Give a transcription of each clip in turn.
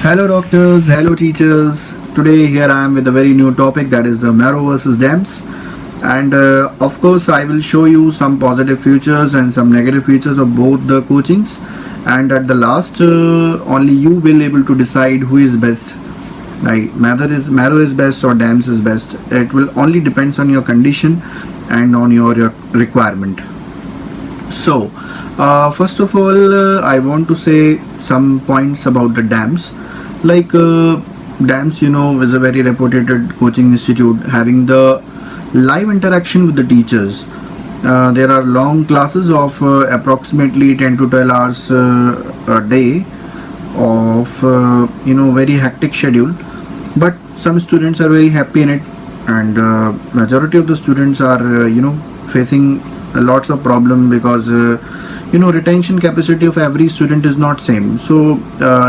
Hello doctors, hello teachers. Today here I am with a very new topic, that is the Marrow versus DAMS. And of course I will show you some positive features and some negative features of both the coachings. And at the last only you will able to decide who is best. Like Marrow is best or DAMS is best. It will only depends on your condition and on your requirement. So first of all I want to say some points about the DAMS. Like DAMS, is a very reputed coaching institute having the live interaction with the teachers. There are long classes of approximately 10 to 12 hours a day of very hectic schedule, but some students are very happy in it, and majority of the students are facing lots of problem because retention capacity of every student is not same. So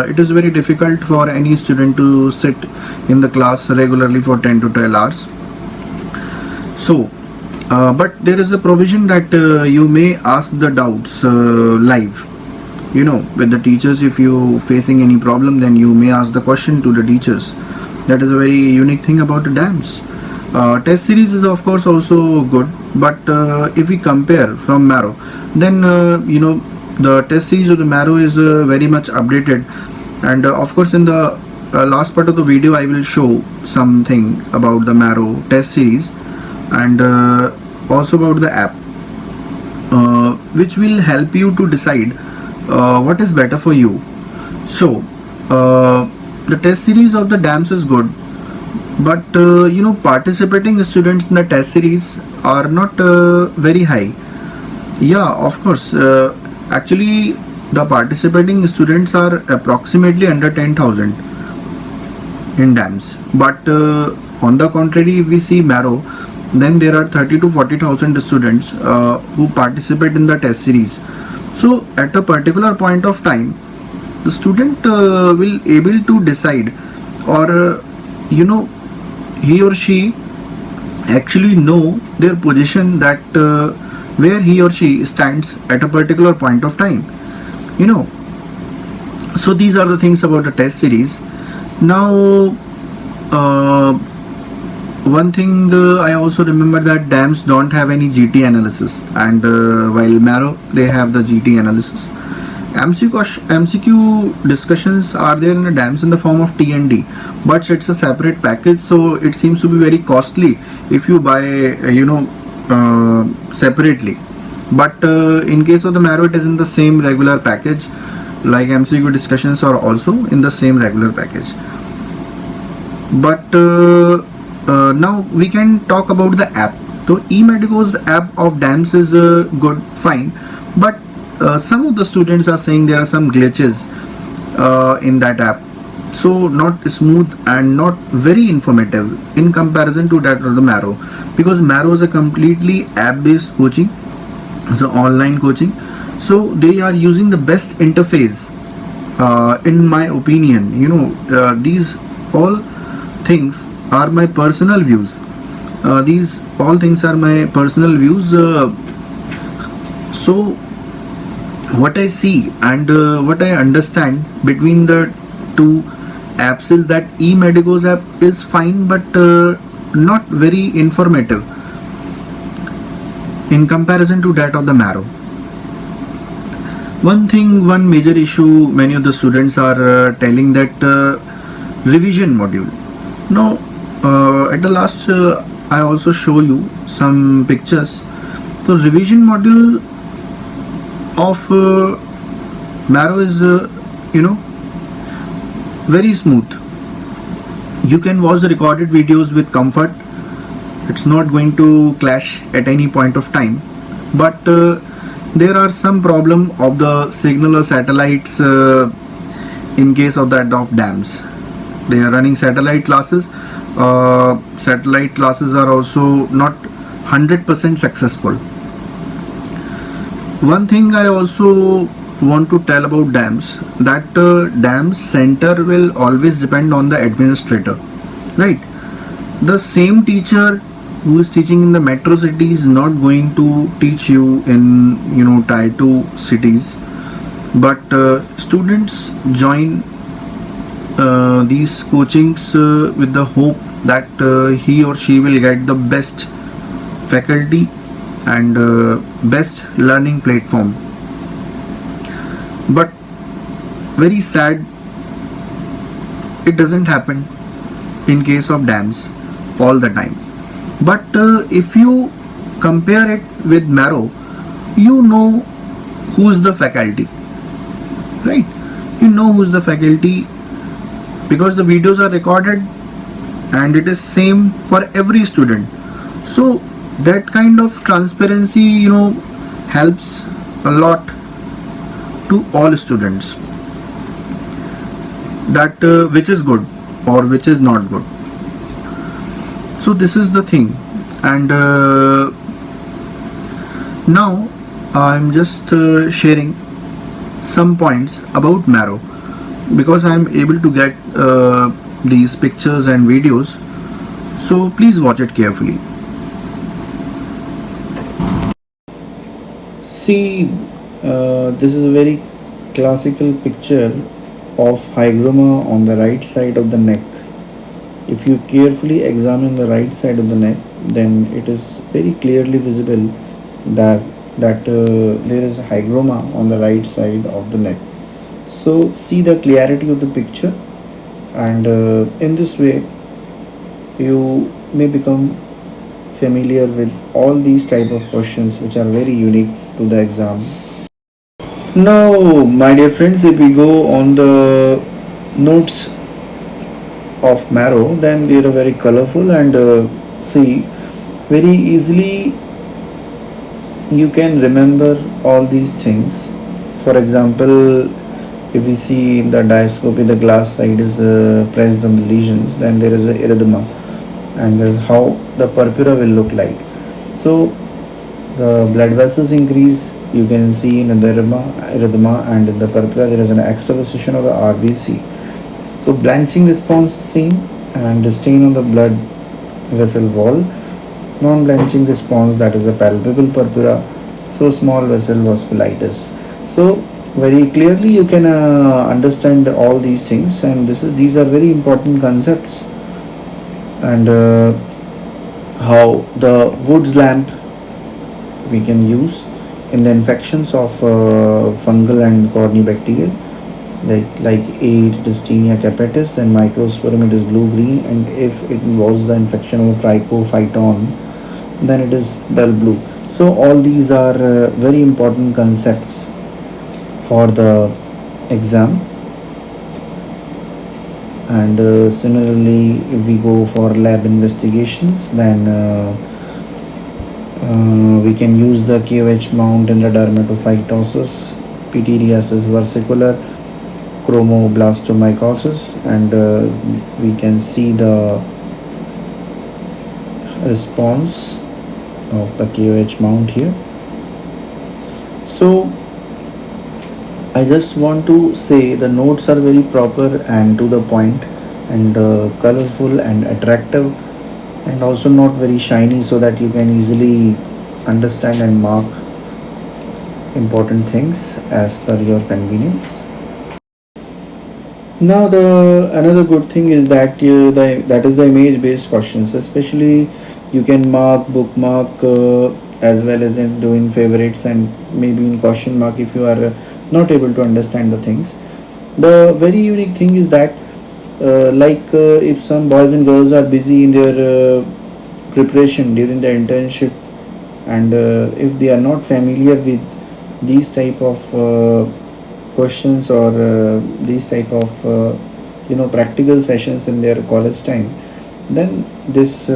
it is very difficult for any student to sit in the class regularly for 10 to 12 hours. So but there is a provision that you may ask the doubts live, with the teachers. If you facing any problem, then you may ask the question to the teachers. That is a very unique thing about the DAMS. Test series is of course also good, but if we compare from Marrow, then the test series of the Marrow is very much updated. And of course in the last part of the video I will show something about the Marrow test series, and also about the app, which will help you to decide what is better for you. So the test series of the DAMS is good, but participating students in the test series are not very high. Yeah, of course, actually the participating students are approximately under 10,000 in DAMS, but on the contrary, if we see Marrow, then there are 30 to 40,000 students who participate in the test series. So at a particular point of time, the student will able to decide, or he or she actually know their position, that where he or she stands at a particular point of time. So these are the things about the test series. Now one thing I also remember, that DAMS don't have any GT analysis, and while Marrow they have the GT analysis. MCQ discussions are there in the DAMS in the form of T&D, but it's a separate package, so it seems to be very costly if you buy separately. But in case of the Marrow, it is in the same regular package, like MCQ discussions are also in the same regular package. But now we can talk about the app. So eMedico's app of DAMS is good, fine, but some of the students are saying there are some glitches in that app, so not smooth and not very informative in comparison to that of the Marrow, because Marrow is a completely app-based coaching, it's an online coaching, so they are using the best interface in my opinion. These all things are my personal views. These all things are my personal views. So what I see and what I understand between the two apps is that eMedico's app is fine, but not very informative in comparison to that of the Marrow. One major issue many of the students are telling, that revision module. Now at the last I also show you some pictures. So revision module of Marrow is very smooth. You can watch the recorded videos with comfort. It's not going to clash at any point of time, but there are some problem of the signal or satellites in case of that of DAMS. They are running satellite classes. Satellite classes are also not 100% successful. One thing I also want to tell about DAMS, that DAMS center will always depend on the administrator, right? The same teacher who is teaching in the metro city is not going to teach you in tier 2 cities, but students join these coachings with the hope that he or she will get the best faculty and best learning platform. But very sad, it doesn't happen in case of dams all the time. But if you compare it with Marrow, you know who's the faculty, right? You know who's the faculty because the videos are recorded and it is same for every student. So that kind of transparency, helps a lot to all students, that which is good or which is not good. So this is the thing. And now I'm just sharing some points about Marrow because I'm able to get these pictures and videos, so please watch it carefully. See, this is a very classical picture of hygroma on the right side of the neck. If you carefully examine the right side of the neck, then it is very clearly visible that there is a hygroma on the right side of the neck. So see the clarity of the picture, and in this way you may become familiar with all these type of questions which are very unique to the exam. Now, my dear friends, if we go on the notes of Marrow, then they are very colorful and see very easily you can remember all these things. For example, if we see in the diascopy the glass side is pressed on the lesions, then there is a erythema, and there is how the purpura will look like. So the blood vessels increase, you can see in the erythema, and in the purpura there is an extravasation of the RBC. So blanching response is seen and stain on the blood vessel wall. Non-blanching response, that is a palpable purpura. So small vessel vasculitis. So very clearly you can understand all these things, and these are very important concepts. And how the Wood's lamp we can use in the infections of fungal and corynebacterial, like A. Dystonia capitis, and microsporum it is blue-green, and if it involves the infection of trichophyton, then it is dull blue. So all these are very important concepts for the exam. And similarly, if we go for lab investigations, then we can use the KOH mount in the dermatophytosis, pityriasis versicolor, chromoblastomycosis, and we can see the response of the KOH mount here. So I just want to say the notes are very proper and to the point, and colorful and attractive, and also not very shiny, so that you can easily understand and mark important things as per your convenience. Now the another good thing is that that is the image based questions, especially you can bookmark as well as in doing favorites, and maybe in question mark if you are not able to understand the things. The very unique thing is that if some boys and girls are busy in their preparation during the internship, and if they are not familiar with these type of questions or these type of practical sessions in their college time, then this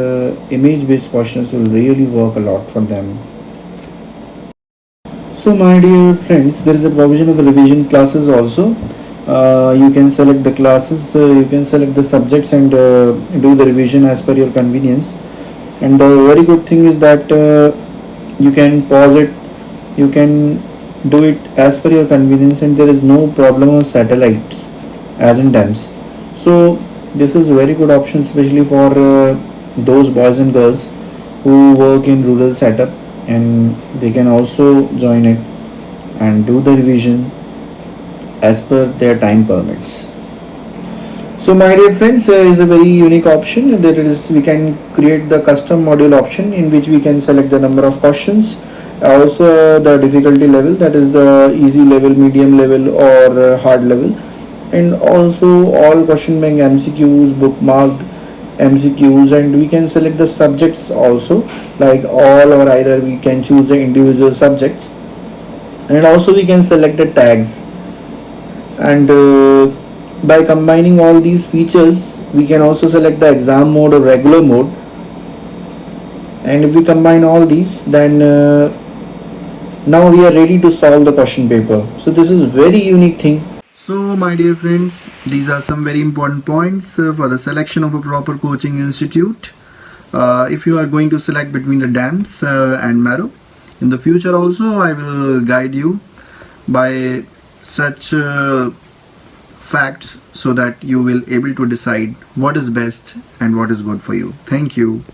image based questions will really work a lot for them. So my dear friends, there is a provision of the revision classes also. You can select the classes, you can select the subjects, and do the revision as per your convenience. And the very good thing is that you can pause it, you can do it as per your convenience, and there is no problem of satellites as in dams. So this is a very good option, especially for those boys and girls who work in rural setup, and they can also join it and do the revision as per their time permits. So my dear friends, is a very unique option. There is, we can create the custom module option in which we can select the number of questions, also the difficulty level, that is the easy level, medium level, or hard level, and also all question bank MCQs, bookmarked MCQs, and we can select the subjects also, like all or either. We can choose the individual subjects, and also we can select the tags. And by combining all these features, we can also select the exam mode or regular mode. And if we combine all these, then now we are ready to solve the question paper. So this is very unique thing. So my dear friends, these are some very important points for the selection of a proper coaching institute. If you are going to select between the DAMS and Marrow, in the future also I will guide you by such facts, so that you will able to decide what is best and what is good for you. Thank you.